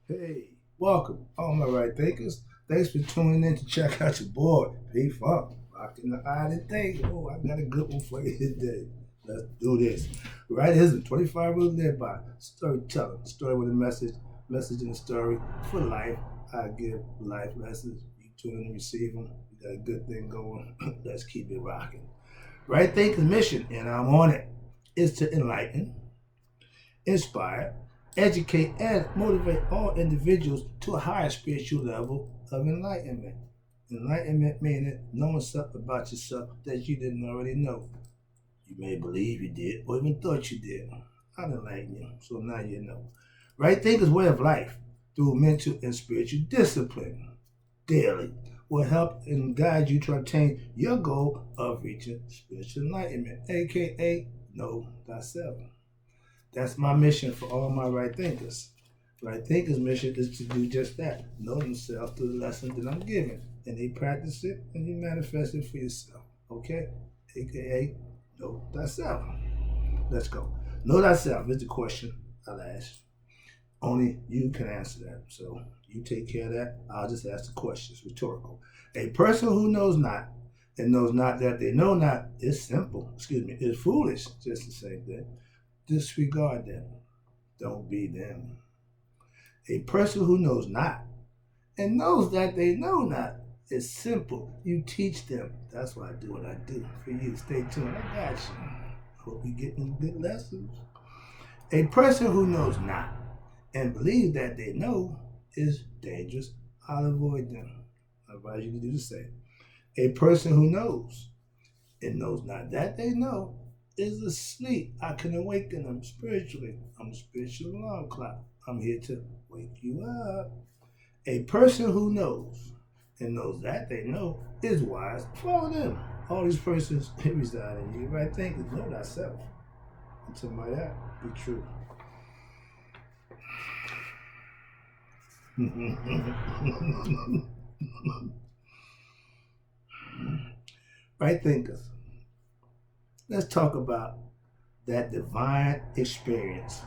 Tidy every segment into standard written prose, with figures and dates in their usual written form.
Hey, welcome, all my right thinkers. Thanks for tuning in to check out your boy, P Funk. Rocking the island thing. Oh, I got a good one for you today. Let's do this. Right, here's the 25 rules live by storytelling. Story with a message in the story for life. I give life lessons. You tune in and receive them. We got a good thing going. Let's keep it rocking. Right thinkers mission, and I'm on it, is to enlighten, inspire, educate, and motivate all individuals to a higher spiritual level of enlightenment. Enlightenment meaning knowing something about yourself that you didn't already know. You may believe you did or even thought you did. I'll enlighten you, so now you know. Right thinker's way of life through mental and spiritual discipline daily will help and guide you to obtain your goal of reaching spiritual enlightenment, aka know thyself. That's my mission for all my right thinkers. Right thinkers' mission is to do just that. Know themselves through the lessons that I'm giving. And they practice it and you manifest it for yourself. Okay? AKA know thyself. Let's go. Know thyself is the question I'll ask. Only you can answer that. So you take care of that. I'll just ask the questions. Rhetorical. A person who knows not and knows not that they know not is simple. Is foolish. Just the same thing. Disregard them. Don't be them. A person who knows not and knows that they know not is simple. You teach them. That's why I do what I do for you. Stay tuned. I got you. Hope you're getting good lessons. A person who knows not and believes that they know is dangerous. I'll avoid them. I advise you to do the same. A person who knows and knows not that they know is asleep. I can awaken them spiritually. I'm a spiritual alarm clock. I'm here to wake you up. A person who knows and knows that they know is wise. Follow them. All these persons reside in you. Right thinking, know thyself. Until my that be true. Right thinkers. Let's talk about that divine experience.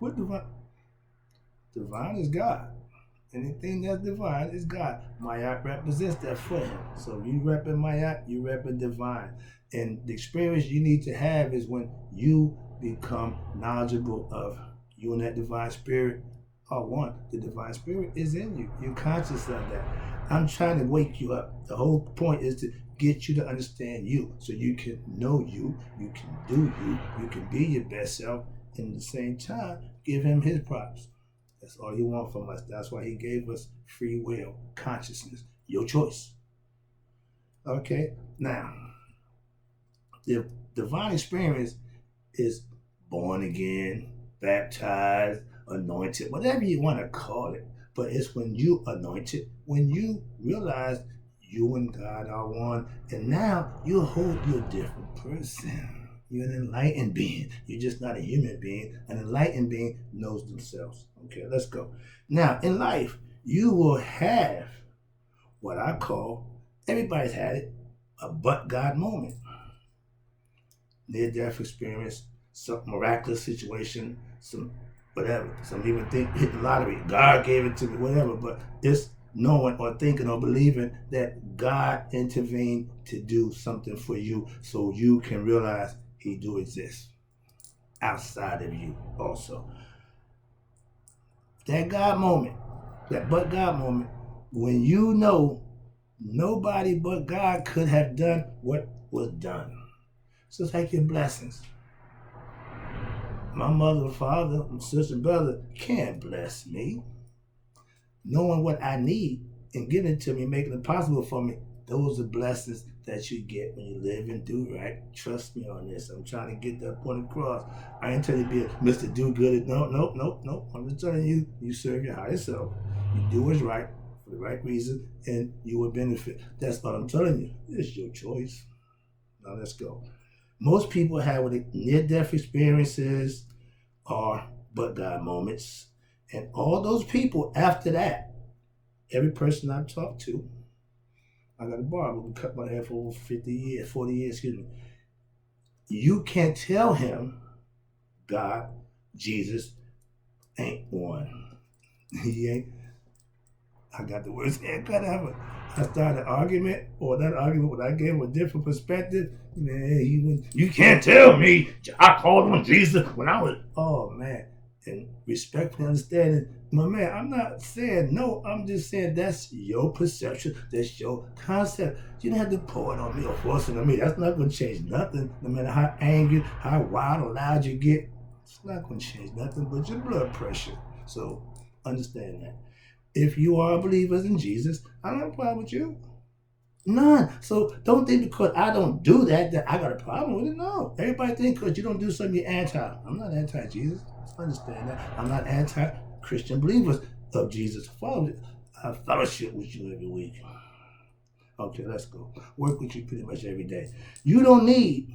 What divine? Divine is God. Anything that's divine is God. Mayat represents that for him. So if you repping Mayat, you repping divine. And the experience you need to have is when you become knowledgeable of you and that divine spirit are one. The divine spirit is in you. You're conscious of that. I'm trying to wake you up. The whole point is to get you to understand you so you can know you can do you can be your best self, and at the same time, give him his props. That's all he wants from us. That's why he gave us free will, consciousness, your choice. Okay? Now, the divine experience is born again, baptized, anointed, whatever you want to call it. But it's when you anointed, when you realize you and God are one, and now you're you're a different person. You're an enlightened being. You're just not a human being. An enlightened being knows themselves. Okay, let's go. Now, in life, you will have what I call, everybody's had it, a but God moment. Near death experience, some miraculous situation, some whatever. Some even think hit the lottery. God gave it to me, whatever. But it's knowing or thinking or believing that God intervened to do something for you so you can realize he do exist outside of you also. That God moment, that but God moment, when you know nobody but God could have done what was done. So take your blessings. My mother, father, and sister, brother can't bless me. Knowing what I need and giving it to me, making it possible for me, those are blessings that you get when you live and do right. Trust me on this. I'm trying to get that point across. I ain't telling you to be a Mr. Do Good. No, no, no, no. I'm just telling you, you serve your higher self. You do what's right for the right reason, and you will benefit. That's what I'm telling you. It's your choice. Now let's go. Most people have near-death experiences or but God moments. And all those people after that, every person I've talked to, I got a barber who cut my hair for over 50 years, 40 years, excuse me. You can't tell him God, Jesus ain't one. He ain't. I got the worst haircut ever. I started an argument, or that argument when I gave him a different perspective. Man, he went, you can't tell me I called on Jesus when I was, oh man. And respectfully understanding, my man, I'm not saying no, I'm just saying that's your perception, that's your concept. You don't have to pour it on me or force it on me. That's not going to change nothing. No matter how angry, how wild or loud you get, it's not going to change nothing but your blood pressure. So understand that. If you are believers in Jesus, I don't have a problem with you. None. So don't think because I don't do that that I got a problem with it. No. Everybody think because you don't do something you're anti. I'm not anti-Jesus. Understand that. I'm not anti-Christian believers of Jesus. I fellowship with you every week. Okay, let's go. Work with you pretty much every day. You don't need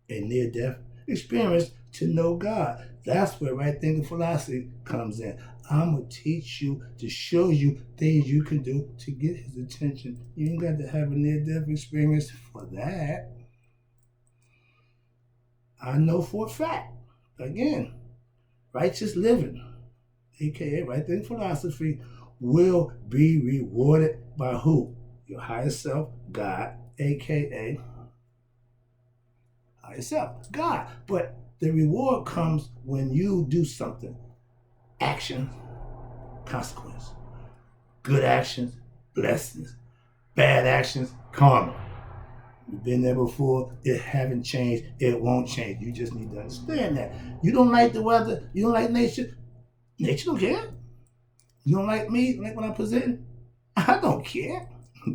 a near-death experience to know God. That's where right thinking philosophy comes in. I'm going to teach you to show you things you can do to get his attention. You ain't got to have a near-death experience for that. I know for a fact, again, righteous living, aka right thinking philosophy, will be rewarded by who? Your higher self, God, aka higher self, God. But the reward comes when you do something. Action, consequence. Good actions, blessings. Bad actions, karma. You've been there before. It haven't changed. It won't change. You just need to understand that. You don't like the weather. You don't like nature. Nature don't care. You don't like me, like when I'm presenting. I don't care.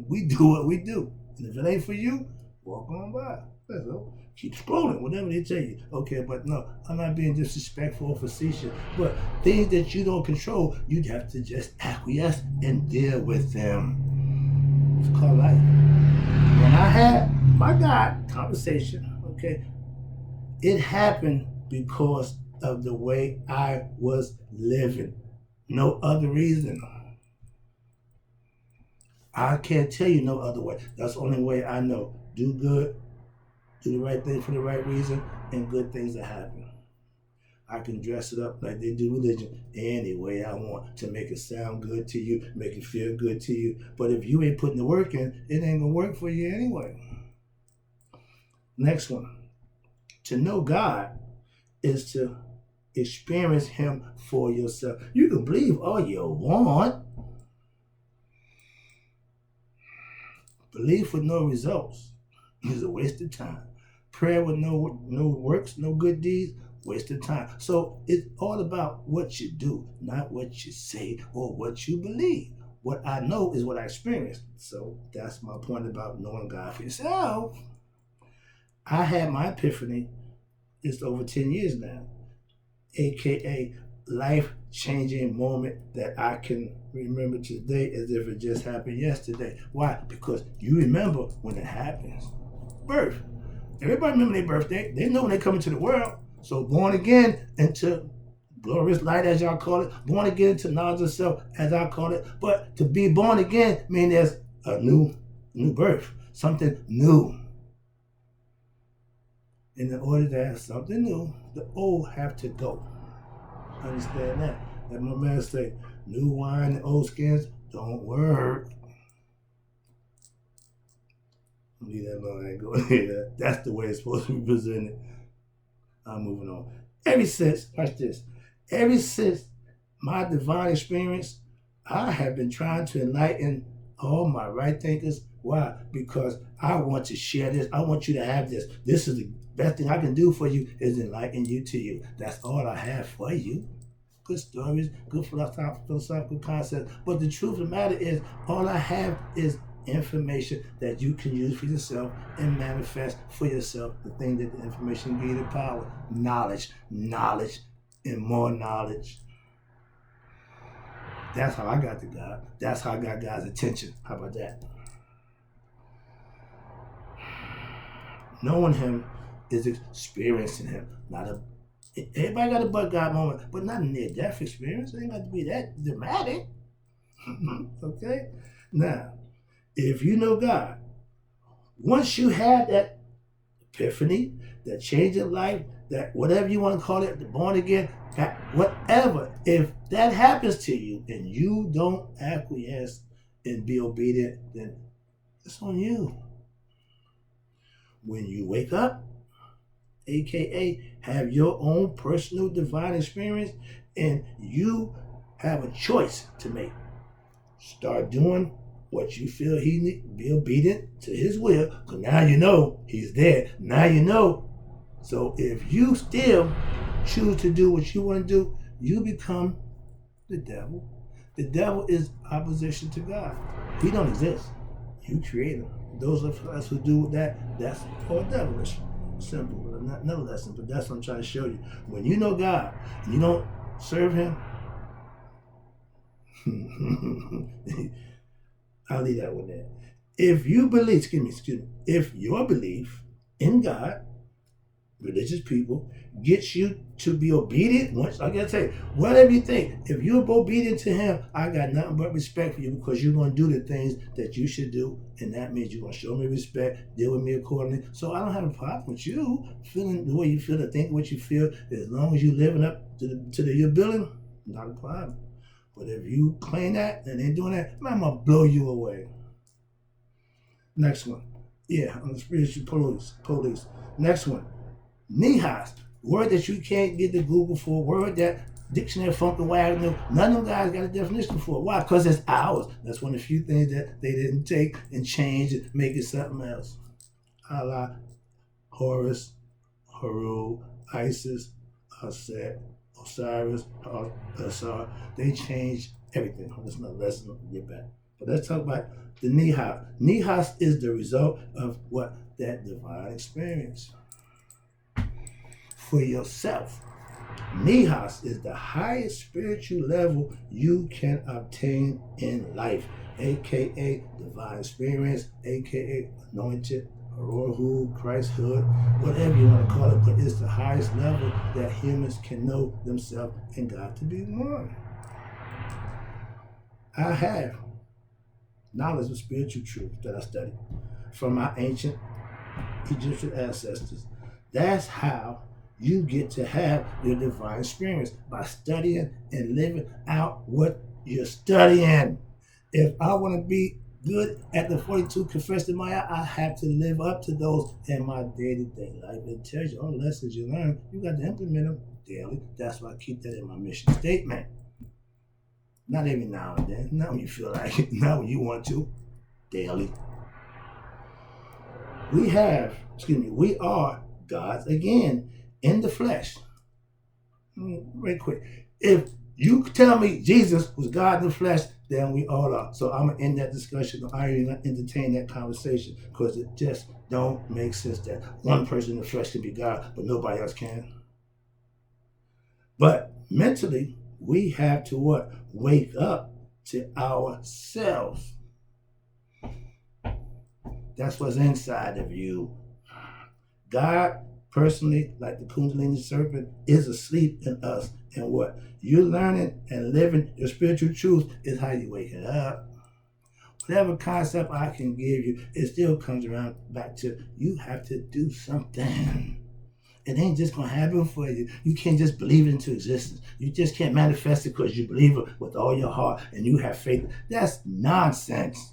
We do what we do. And if it ain't for you, walk on by. That's all. Keep scrolling, whatever they tell you. Okay, but no, I'm not being disrespectful or facetious. But things that you don't control, you'd have to just acquiesce and deal with them. It's called life. When I had my God conversation, okay, it happened because of the way I was living. No other reason. I can't tell you no other way. That's the only way I know. Do good, do the right thing for the right reason, and good things will happen. I can dress it up like they do religion any way I want to make it sound good to you, make it feel good to you. But if you ain't putting the work in, it ain't gonna work for you anyway. Next one. To know God is to experience him for yourself. You can believe all you want. Belief with no results is a waste of time. Prayer with no works, no good deeds, waste of time. So it's all about what you do, not what you say or what you believe. What I know is what I experienced. So that's my point about knowing God for yourself. I had my epiphany, it's over 10 years now, aka life-changing moment that I can remember today as if it just happened yesterday. Why? Because you remember when it happens. Birth. Everybody remember their birthday. They know when they come into the world. So born again into glorious light, as y'all call it. Born again into knowledge of self, as I call it. But to be born again means there's a new birth. Something new. And in order to have something new, the old have to go. Understand that. Like my man say, new wine and old skins don't work. Leave that alone. I ain't going here. That's the way it's supposed to be presented. I'm moving on. Watch this. Ever since my divine experience, I have been trying to enlighten all my right thinkers. Why? Because I want to share this. I want you to have this. This is the best thing I can do for you is enlighten you to you. That's all I have for you. Good stories, good philosophical concepts. But the truth of the matter is, all I have is information that you can use for yourself and manifest for yourself the thing that the information gives you the power. Knowledge, and more knowledge. That's how I got to God. That's how I got God's attention. How about that? Knowing him is experiencing him. Everybody got a but God moment, but not a near-death experience. It ain't got to be that dramatic. Okay? Now, if you know God, once you have that epiphany, that change of life, that whatever you want to call it, the born again, whatever. If that happens to you and you don't acquiesce and be obedient, then it's on you. When you wake up, aka have your own personal divine experience, and you have a choice to make. Start doing what you feel he need. Be obedient to his will, because now you know he's there. Now you know. So if you still choose to do what you want to do, you become the devil. The devil is opposition to God. He don't exist. You create him. Those of us who do that, that's called devilish. Simple, but not another lesson, but that's what I'm trying to show you. When you know God and you don't serve him, I'll leave that one there. If you believe, excuse me, if your belief in God, religious people, gets you to be obedient, once I gotta say, whatever you think, if you're obedient to him, I got nothing but respect for you, because you're gonna do the things that you should do, and that means you're gonna show me respect, deal with me accordingly. So I don't have a problem with you feeling the way you feel, to think what you feel, as long as you're living up to your billing, not a problem. But if you claim that and ain't doing that, man, I'm gonna blow you away. Next one. Yeah, on the spiritual police. Next one. Nihas. Word that you can't get to Google for. Word that Dictionary Funkin' Wagner. None of them guys got a definition for. Why? Because it's ours. That's one of the few things that they didn't take and change and make it something else. Allah, Horus, Haru, Isis, Aset, Osiris, Asar. They changed everything. That's another lesson. We'll get back. But let's talk about the Nihas. Nihas is the result of what? That divine experience. For yourself. Nihas is the highest spiritual level you can obtain in life, aka divine experience, aka anointed, Rohu, Christhood, whatever you want to call it, but it's the highest level that humans can know themselves and God to be one. I have knowledge of spiritual truth that I studied from my ancient Egyptian ancestors. That's how you get to have your divine experience, by studying and living out what you're studying. If I want to be good at the 42 confessed in Maya, I have to live up to those in my day-to-day life. It tells you all the lessons you learn, you got to implement them daily. That's why I keep that in my mission statement. Not every now and then, not when you feel like it, not when you want to, daily. We are gods again, in the flesh. Very quick. If you tell me Jesus was God in the flesh, then we all are. So I'm going to end that discussion. I ain't going to entertain that conversation, because it just don't make sense that one person in the flesh can be God, but nobody else can. But mentally, we have to what? Wake up to ourselves. That's what's inside of you. God, personally, like the Kundalini serpent, is asleep in us. And what you're learning and living your spiritual truth is how you wake it up. Whatever concept I can give you, it still comes around back to you have to do something. It ain't just going to happen for you. You can't just believe it into existence. You just can't manifest it because you believe it with all your heart and you have faith. That's nonsense.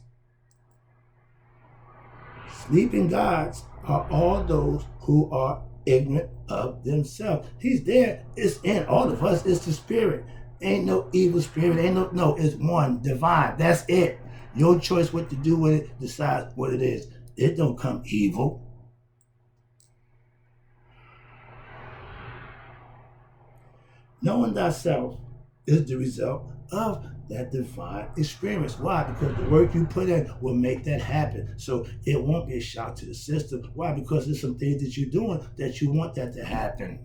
Sleeping gods are all those who are ignorant of themselves. He's there. It's in all of us. It's the spirit. Ain't no evil spirit. No, it's one, divine. That's it. Your choice what to do with it decides what it is. It don't come evil. Knowing thyself is the result of that divine experience. Why? Because the work you put in will make that happen. So it won't be a shock to the system. Why? Because there's some things that you're doing that you want that to happen.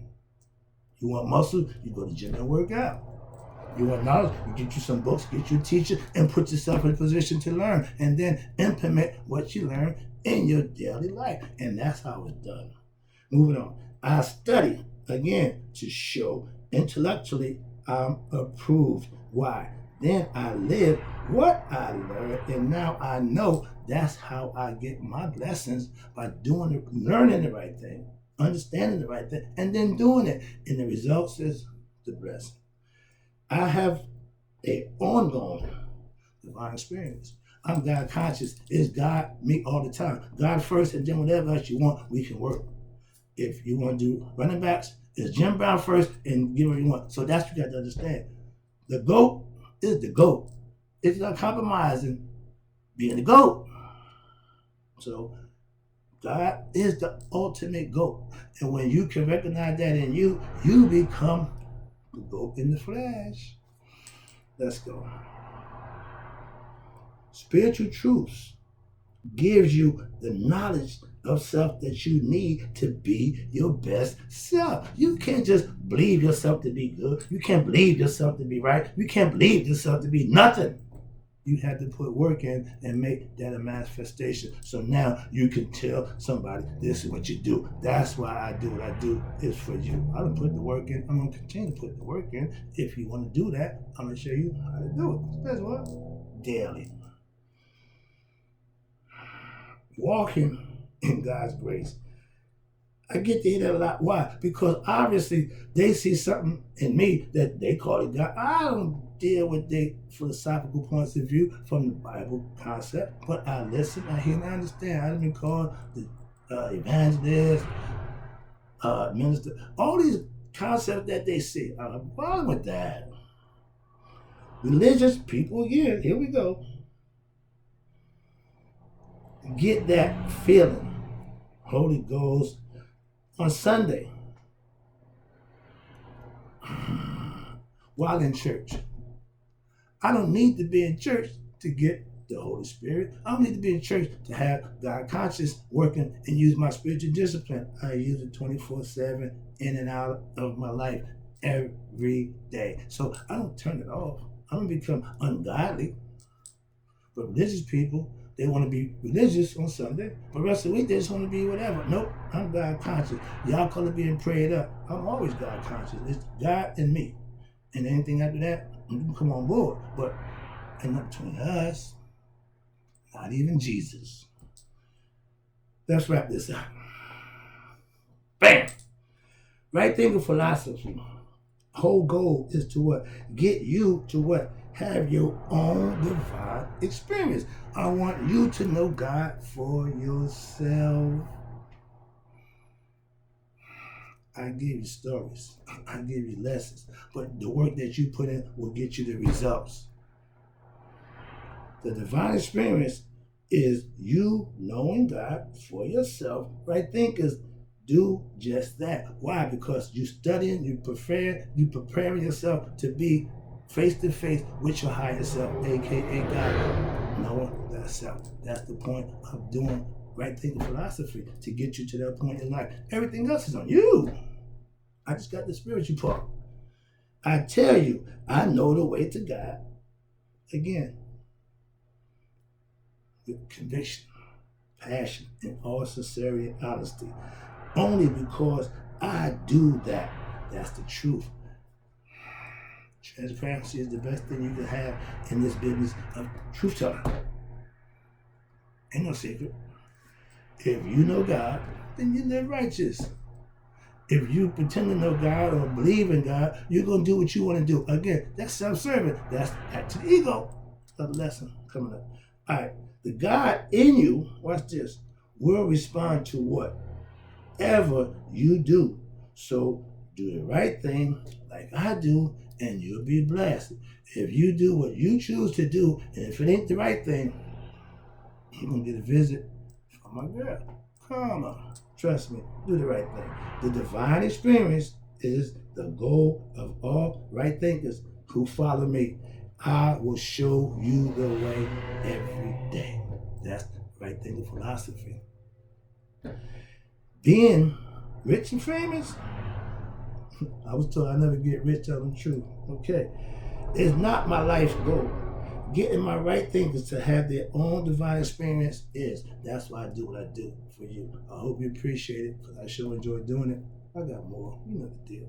You want muscle, you go to the gym and work out. You want knowledge, you get you some books, get you a teacher, and put yourself in a position to learn, and then implement what you learn in your daily life. And that's how it's done. Moving on. I study, again, to show intellectually I'm approved. Why? Then I live what I learned, and now I know that's how I get my blessings, by learning the right thing, understanding the right thing, and then doing it. And the results is the blessing. I have a ongoing divine experience. I'm God conscious. It's God, me all the time. God first, and then whatever else you want, we can work. If you want to do running backs, it's Jim Brown first and give what you want. So that's what you got to understand. The GOAT is the GOAT. It's not compromising being the GOAT. So God is the ultimate GOAT. And when you can recognize that in you, you become the GOAT in the flesh. Let's go. Spiritual truths gives you the knowledge of self that you need to be your best self. You can't just believe yourself to be good. You can't believe yourself to be right. You can't believe yourself to be nothing. You have to put work in and make that a manifestation. So now you can tell somebody, this is what you do. That's why I do what I do. It's for you. I don't put the work in. I'm going to continue to put the work in. If you want to do that, I'm going to show you how to do it. That's what? Daily. Walking in God's grace. I get to hear that a lot. Why? Because obviously they see something in me that they call it God. I don't deal with their philosophical points of view from the Bible concept, but I listen, I hear, and I understand. I've been called the evangelist, minister, all these concepts that they see. I'm fine with that. Religious people, again, here we go. Get that feeling. Holy Ghost on Sunday while in church. I don't need to be in church to get the Holy Spirit. I don't need to be in church to have God conscious working and use my spiritual discipline. I use it 24/7 in and out of my life every day. So I don't turn it off. I don't become ungodly. But religious people, they want to be religious on Sunday, but the rest of the week they just want to be whatever. Nope, I'm God conscious. Y'all call it being prayed up. I'm always God conscious. It's God and me. And anything after that, you can come on board. But ain't nothing between us, not even Jesus. Let's wrap this up. Bam! Right thinking philosophy. Whole goal is to what? Get you to what? Have your own divine experience. I want you to know God for yourself. I give you stories. I give you lessons. But the work that you put in will get you the results. The divine experience is you knowing God for yourself. Right thinkers do just that. Why? Because you studying, you preparing yourself to be face to face with your higher self, aka God, knowing that self. That's the point of doing right thinking philosophy, to get you to that point in life. Everything else is on you. I just got the spiritual part. I tell you, I know the way to God. Again, with conviction, passion, and all sincerity and honesty. Only because I do that. That's the truth. Transparency is the best thing you can have in this business of truth telling. Ain't no secret. If you know God, then you live righteous. If you pretend to know God or believe in God, you're going to do what you want to do. Again, that's self-serving. That's back to the ego. Another lesson coming up. All right. The God in you, watch this, will respond to whatever you do. So do the right thing like I do, and you'll be blessed. If you do what you choose to do, and if it ain't the right thing, you're going to get a visit from my girl. Come on. Trust me. Do the right thing. The divine experience is the goal of all right thinkers who follow me. I will show you the way every day. That's the right thinking philosophy. Being rich and famous, I was told I never get rich, tell them the truth. Okay. It's not my life's goal. Getting my right thinkers to have their own divine experience is. That's why I do what I do for you. I hope you appreciate it, because I sure enjoy doing it. I got more. You know the deal.